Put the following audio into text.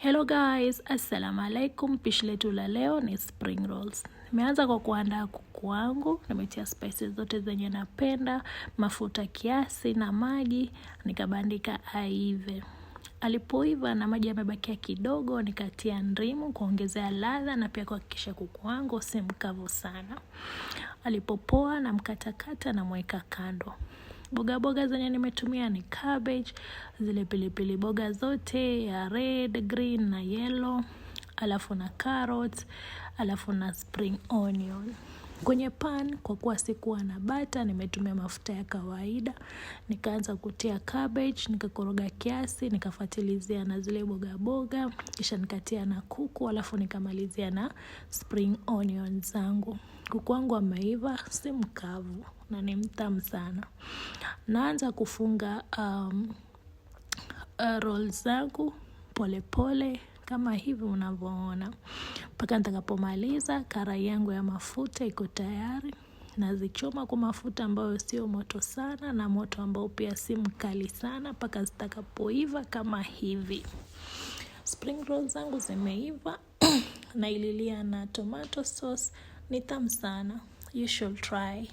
Hello guys, assalamu alaikum. Pishi letu la leo ni spring rolls. Nimeanza kwa kuandaa kuku wangu, nimetia spices zote zenye napenda, mafuta kiasi na maji, nikabandika aive. Alipoiva na maji yamebakia kidogo, nikatia ndimu kuongezea ladha na pia kuhakikisha kuku wangu si mkavu sana. Alipopoa na mkatakata na mweka kando. Boga zenye nimetumia ni cabbage, zile pilipili boga zote ya red, green na yellow, alafu na carrots, alafu na spring onion. Kwenye pan, kwa kuwa sikuwa na butter, nimetumia mafuta ya kawaida, nikaanza kutia cabbage, nikakoroga kiasi, nikafuatilizia na zile boga, kisha nikatia na kuku, alafu nikamalizia na spring onion zangu. Kuku wangu ameiva, si mkavu na ni mtamu sana. Naanza kufunga rolls zangu pole pole kama hivi unavyoona. Mpaka nitakapomaliza, karai yangu ya mafuta iko tayari. Nazichoma kwa mafuta ambayo sio moto sana na moto ambao pia si mkali sana mpaka zitakapoiva kama hivi. Spring rolls zangu zimeiva na ililia na tomato sauce, ni tamu sana. You should try.